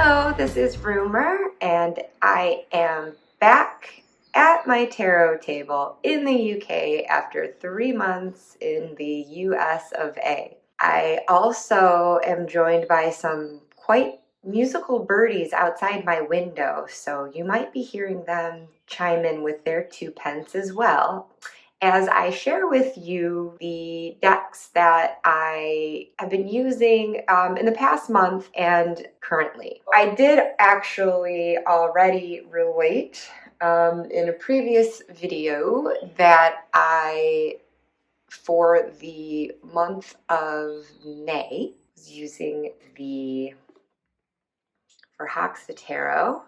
Hello, this is Rumor, and I am back at my tarot table in the UK after 3 months in the US of A. I also am joined by some quite musical birdies outside my window, so you might be hearing them chime in with their 2 pence as well, as I share with you the decks that I have been using in the past month and currently. I did actually already relate in a previous video that for the month of May, was using the Verhaxa Tarot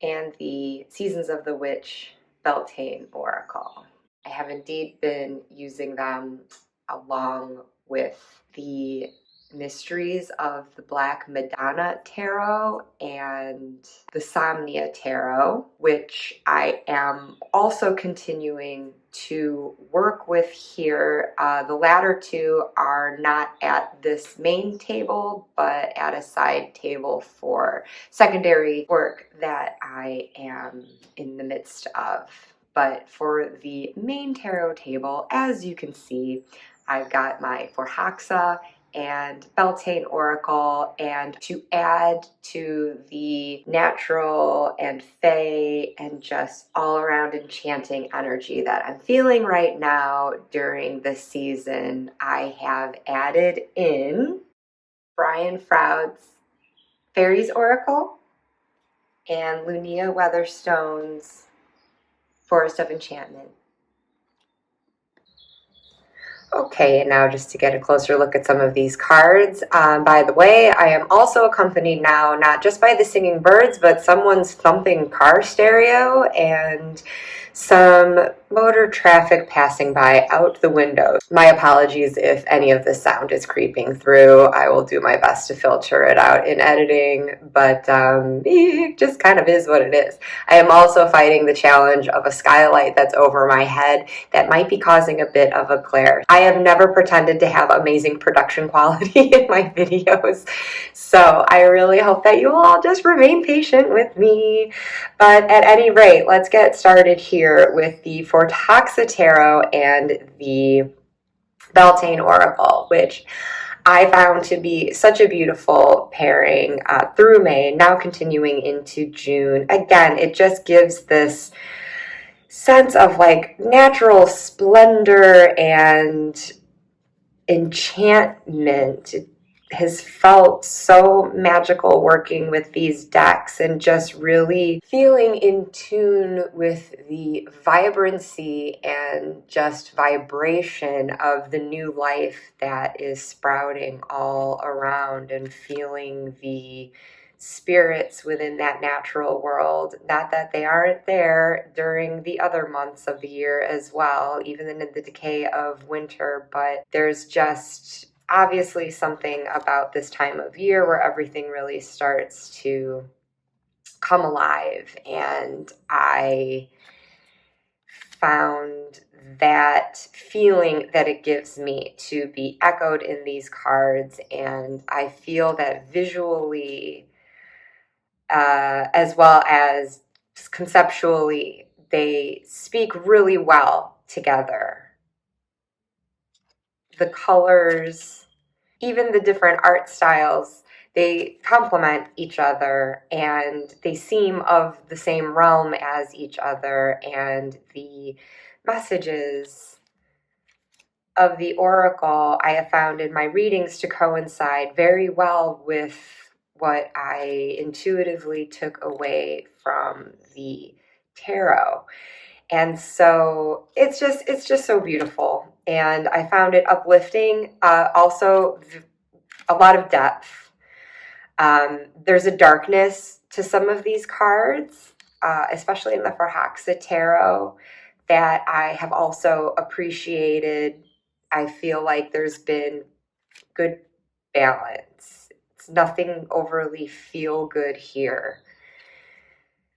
and the Seasons of the Witch Beltane Oracle. I have indeed been using them along with the Mysteries of the Black Madonna Tarot and the Somnia Tarot, which I am also continuing to work with here. The latter two are not at this main table, but at a side table for secondary work that I am in the midst of. But for the main tarot table, as you can see, I've got my Verhaxa and Beltane Oracle, and to add to the natural and fae and just all around enchanting energy that I'm feeling right now during this season, I have added in Brian Froud's Fairies Oracle and Lunia Weatherstone's Forest of Enchantment. Okay, and now just to get a closer look at some of these cards. By the way, I am also accompanied now not just by the singing birds, but someone's thumping car stereo and some motor traffic passing by out the window. My apologies if any of the sound is creeping through. I will do my best to filter it out in editing, but it just kind of is what it is. I am also fighting the challenge of a skylight that's over my head that might be causing a bit of a glare. I have never pretended to have amazing production quality in my videos, so I really hope that you will all just remain patient with me. But at any rate, let's get started here with the Verhaxa Tarot and the Beltane Oracle, which I found to be such a beautiful pairing through May, now continuing into June. Again, it just gives this sense of like natural splendor and enchantment. It has felt so magical working with these decks and just really feeling in tune with the vibrancy and just vibration of the new life that is sprouting all around, and feeling the spirits within that natural world. Not that they aren't there during the other months of the year as well, even in the decay of winter, but there's just obviously something about this time of year where everything really starts to come alive, and I found that feeling that it gives me to be echoed in these cards, and I feel that visually as well as conceptually, they speak really well together. The colors, even the different art styles, they complement each other, and they seem of the same realm as each other, and the messages of the oracle I have found in my readings to coincide very well with what I intuitively took away from the tarot. And so it's just so beautiful, and I found it uplifting. Also a lot of depth. There's a darkness to some of these cards, especially in the Verhaxa Tarot, that I have also appreciated. I feel like there's been good balance. It's nothing overly feel good here.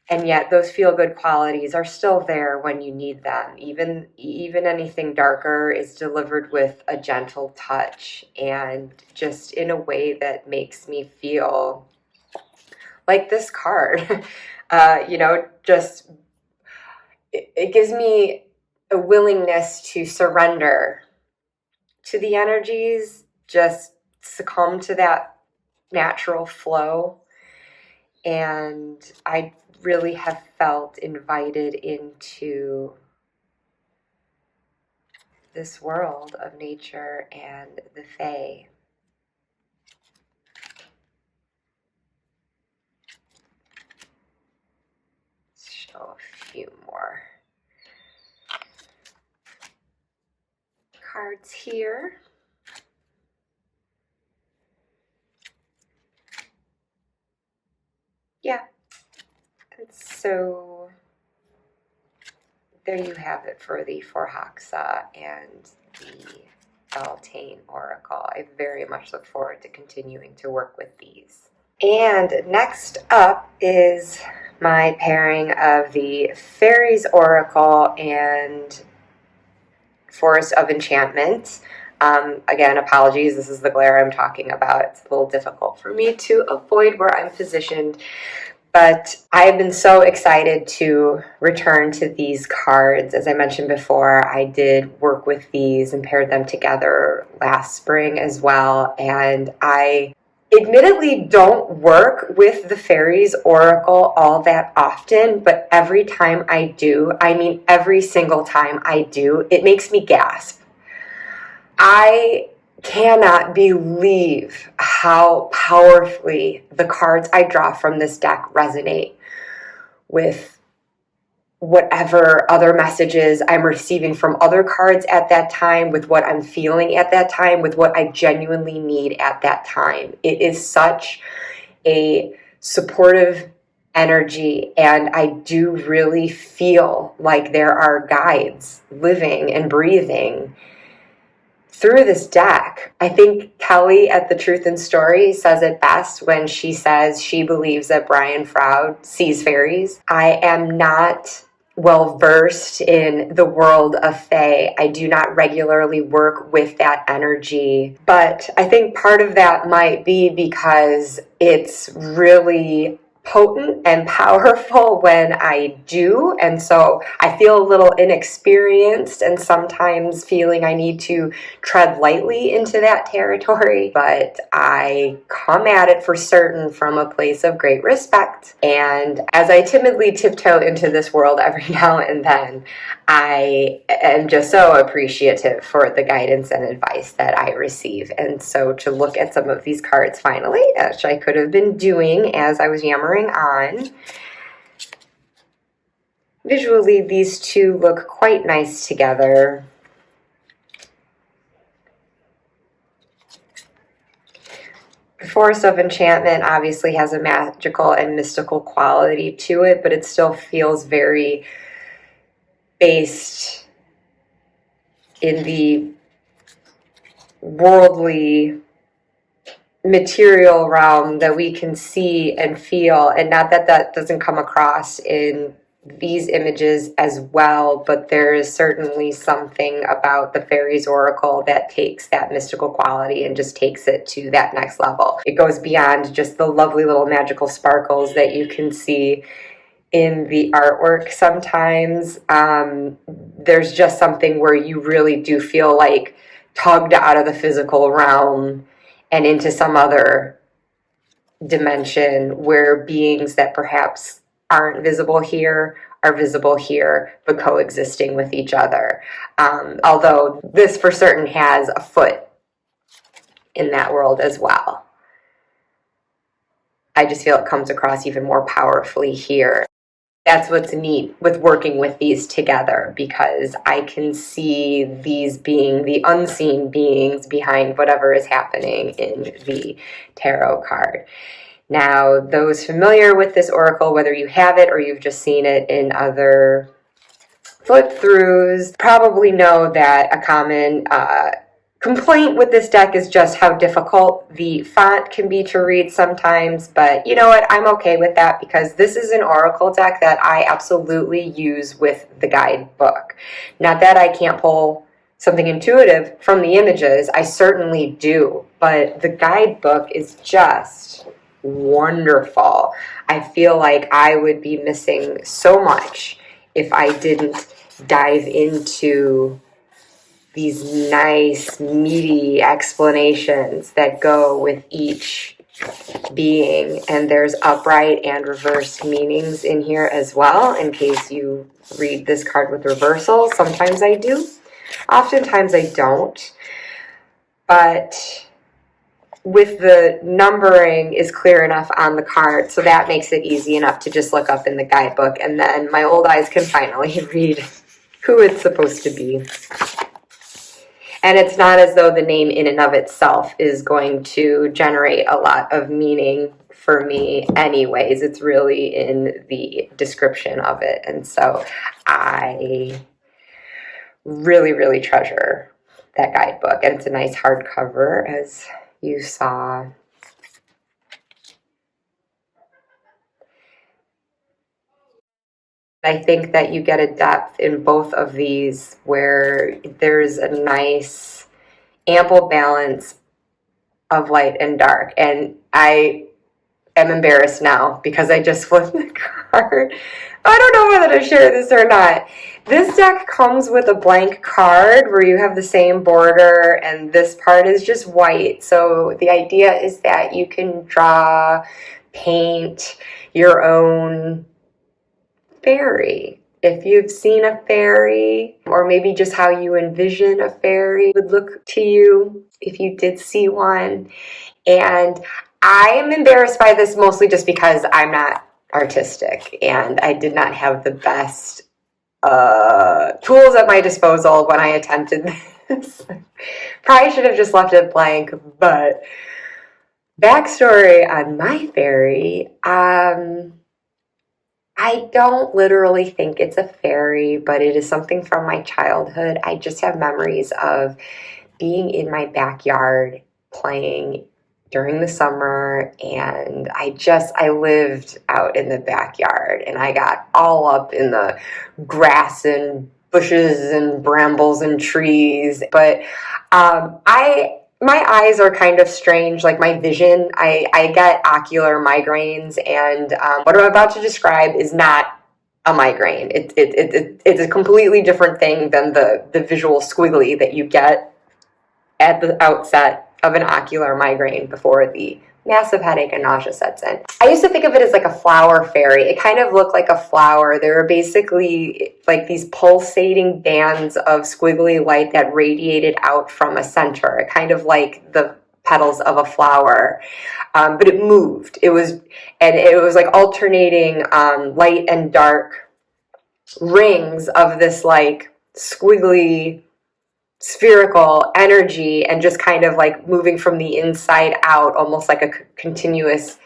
And yet those feel-good qualities are still there when you need them. Even anything darker is delivered with a gentle touch and just in a way that makes me feel like this card. Just it gives me a willingness to surrender to the energies, just succumb to that natural flow. And I really have felt invited into this world of nature and the Fae. Let's show a few more cards here. Yeah, and so there you have it for the Forhaxa and the Beltane Oracle. I very much look forward to continuing to work with these. And next up is my pairing of the Fairies Oracle and Forest of Enchantment. Again, apologies, this is the glare I'm talking about. It's a little difficult for me to avoid where I'm positioned. But I have been so excited to return to these cards. As I mentioned before, I did work with these and paired them together last spring as well. And I admittedly don't work with the Fairies Oracle all that often, but every time I do, I mean every single time I do, it makes me gasp. I cannot believe how powerfully the cards I draw from this deck resonate with whatever other messages I'm receiving from other cards at that time, with what I'm feeling at that time, with what I genuinely need at that time. It is such a supportive energy, and I do really feel like there are guides living and breathing through this deck. I think Kelly at The Truth and Story says it best when she says she believes that Brian Froud sees fairies. I am not well versed in the world of Fae. I do not regularly work with that energy, but I think part of that might be because it's really potent and powerful when I do, and so I feel a little inexperienced and sometimes feeling I need to tread lightly into that territory, but I come at it for certain from a place of great respect. And as I timidly tiptoe into this world every now and then, I am just so appreciative for the guidance and advice that I receive. And so to look at some of these cards finally, which I could have been doing as I was yammering on, visually these two look quite nice together. The Forest of Enchantment obviously has a magical and mystical quality to it, but it still feels very based in the worldly material realm that we can see and feel. And not that that doesn't come across in these images as well, but there is certainly something about the Fairies Oracle that takes that mystical quality and just takes it to that next level. It goes beyond just the lovely little magical sparkles that you can see in the artwork sometimes. There's just something where you really do feel like tugged out of the physical realm and into some other dimension where beings that perhaps aren't visible here are visible here, but coexisting with each other. Although this for certain has a foot in that world as well. I just feel it comes across even more powerfully here. That's what's neat with working with these together, because I can see these being the unseen beings behind whatever is happening in the tarot card. Now, those familiar with this oracle, whether you have it or you've just seen it in other flip throughs, probably know that a common complaint with this deck is just how difficult the font can be to read sometimes, but you know what, I'm okay with that because this is an oracle deck that I absolutely use with the guidebook. Not that I can't pull something intuitive from the images, I certainly do, but the guidebook is just wonderful. I feel like I would be missing so much if I didn't dive into these nice, meaty explanations that go with each being. And there's upright and reversed meanings in here as well, in case you read this card with reversal. Sometimes I do. Oftentimes I don't. But with the numbering is clear enough on the card, so that makes it easy enough to just look up in the guidebook, and then my old eyes can finally read who it's supposed to be. And it's not as though the name in and of itself is going to generate a lot of meaning for me anyways. It's really in the description of it. And so I really, really treasure that guidebook. And it's a nice hardcover, as you saw. I think that you get a depth in both of these where there's a nice ample balance of light and dark. And I am embarrassed now because I just flipped the card. I don't know whether to share this or not. This deck comes with a blank card where you have the same border and this part is just white. So the idea is that you can draw, paint your own fairy. If you've seen a fairy, or maybe just how you envision a fairy would look to you if you did see one. And I'm embarrassed by this mostly just because I'm not artistic and I did not have the best tools at my disposal when I attempted this. Probably should have just left it blank, but backstory on my fairy, I don't literally think it's a fairy, but it is something from my childhood. I just have memories of being in my backyard playing during the summer, and I lived out in the backyard, and I got all up in the grass and bushes and brambles and trees. But my eyes are kind of strange, like my vision. I get ocular migraines, and what I'm about to describe is not a migraine. It's a completely different thing than the visual squiggly that you get at the outset of an ocular migraine before the massive headache and nausea sets in. I used to think of it as like a flower fairy. It kind of looked like a flower. There were basically like these pulsating bands of squiggly light that radiated out from a center, kind of like the petals of a flower. But it moved. It was like alternating light and dark rings of this like squiggly spherical energy, and just kind of like moving from the inside out, almost like a continuous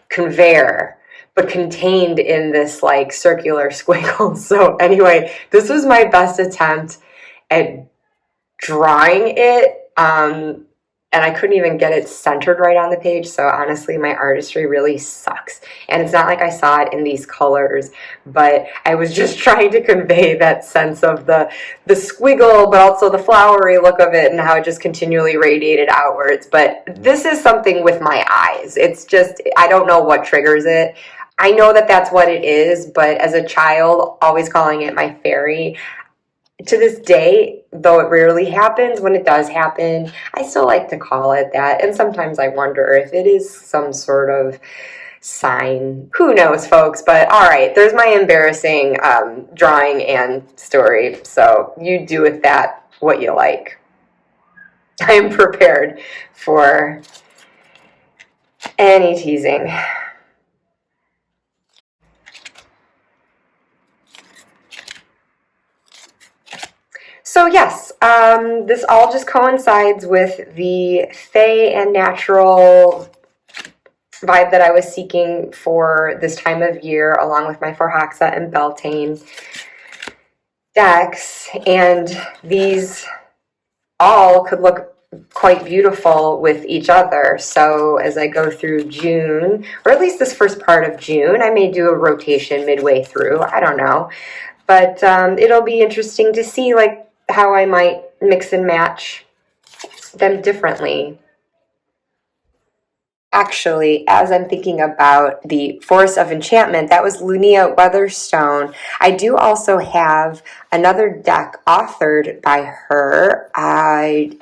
conveyor, but contained in this like circular squiggle. So anyway, this was my best attempt at drawing it, and I couldn't even get it centered right on the page. So honestly, my artistry really sucks. And it's not like I saw it in these colors, but I was just trying to convey that sense of the squiggle, but also the flowery look of it and how it just continually radiated outwards. But this is something with my eyes. It's just, I don't know what triggers it. I know that that's what it is, but as a child, always calling it my fairy, to this day, though it rarely happens, when it does happen, I still like to call it that. And sometimes I wonder if it is some sort of sign. Who knows, folks? But all right, there's my embarrassing drawing and story. So you do with that what you like. I am prepared for any teasing. So yes, this all just coincides with the fae and natural vibe that I was seeking for this time of year, along with my Forhaxa and Beltane decks. And these all could look quite beautiful with each other. So as I go through June, or at least this first part of June, I may do a rotation midway through. I don't know. But it'll be interesting to see like how I might mix and match them differently. Actually, as I'm thinking about the Forest of Enchantment, that was Lunia Weatherstone. I do also have another deck authored by her. I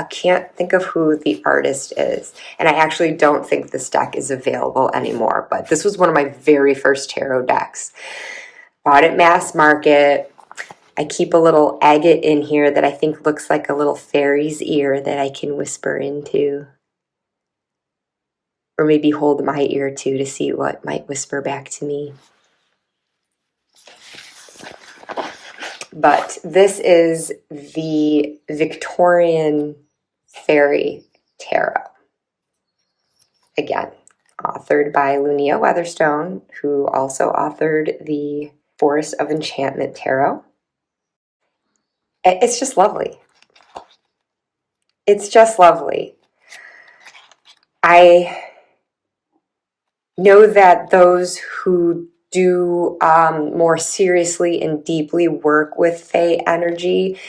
can't think of who the artist is, and I actually don't think this deck is available anymore, but this was one of my very first tarot decks. Bought at mass market. I keep a little agate in here that I think looks like a little fairy's ear that I can whisper into. Or maybe hold my ear to see what might whisper back to me. But this is the Victorian Fairy Tarot. Again, authored by Lunia Weatherstone, who also authored the Forest of Enchantment Tarot. It's just lovely. It's just lovely. I know that those who do more seriously and deeply work with Fae energy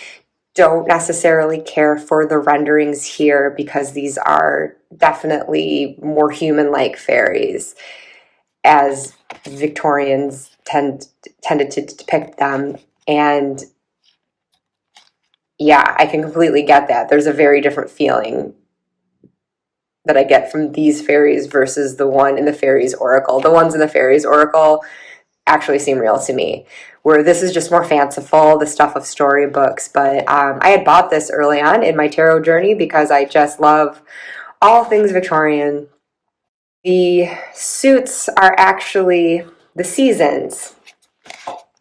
don't necessarily care for the renderings here because these are definitely more human-like fairies, as Victorians tended to depict them. And yeah, I can completely get that. There's a very different feeling that I get from these fairies versus the one in the Fairies Oracle. The ones in the Fairies Oracle actually seem real to me, where this is just more fanciful, the stuff of storybooks. But I had bought this early on in my tarot journey because I just love all things Victorian. The suits are actually the seasons: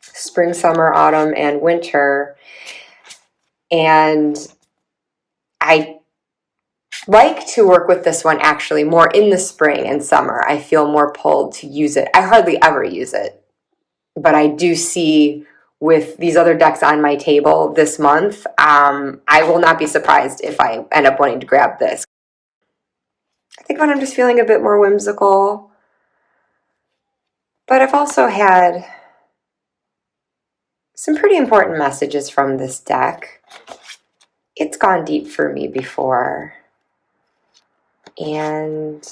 spring, summer, autumn, and winter. And I like to work with this one actually more in the spring and summer. I feel more pulled to use it. I hardly ever use it, but I do see with these other decks on my table this month, I will not be surprised if I end up wanting to grab this. I think when I'm just feeling a bit more whimsical, but I've also had some pretty important messages from this deck. It's gone deep for me before, and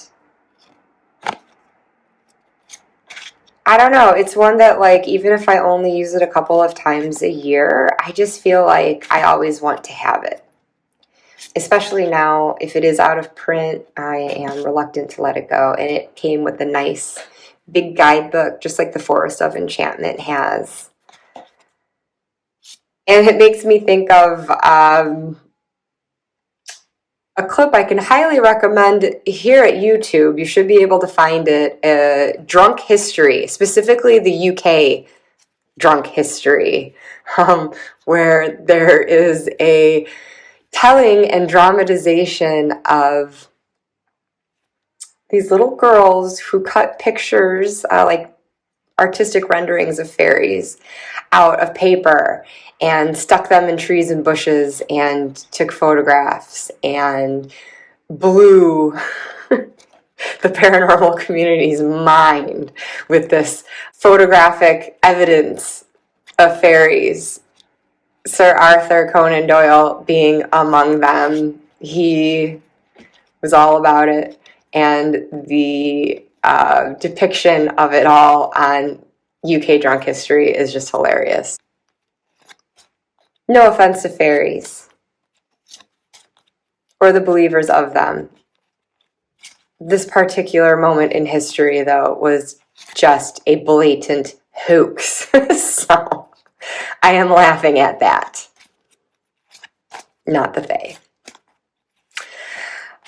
I don't know, it's one that, like, even if I only use it a couple of times a year, I just feel like I always want to have it. Especially now, if it is out of print, I am reluctant to let it go. And it came with a nice big guidebook, just like the Forest of Enchantment has. And it makes me think of a clip I can highly recommend here at YouTube. You should be able to find it. Drunk History, specifically the UK drunk history, where there is a telling and dramatization of these little girls who cut pictures, like artistic renderings of fairies, out of paper and stuck them in trees and bushes and took photographs and blew the paranormal community's mind with this photographic evidence of fairies. Sir Arthur Conan Doyle being among them. He was all about it. And the depiction of it all on UK Drunk History is just hilarious. No offense to fairies or the believers of them. This particular moment in history, though, was just a blatant hoax. So I am laughing at that. Not the Fae.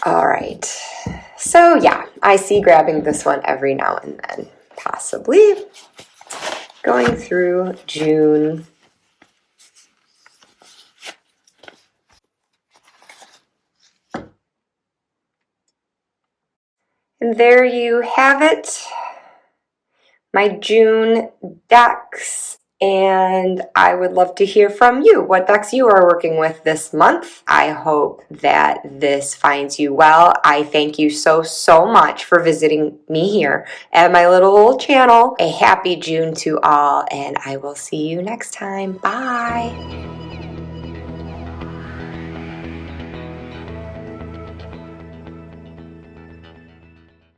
All right. So yeah, I see grabbing this one every now and then, possibly. Going through June. And there you have it. My June decks. And I would love to hear from you what decks you are working with this month. I hope that this finds you well. I thank you so, so much for visiting me here at my little old channel. A happy June to all, and I will see you next time. Bye.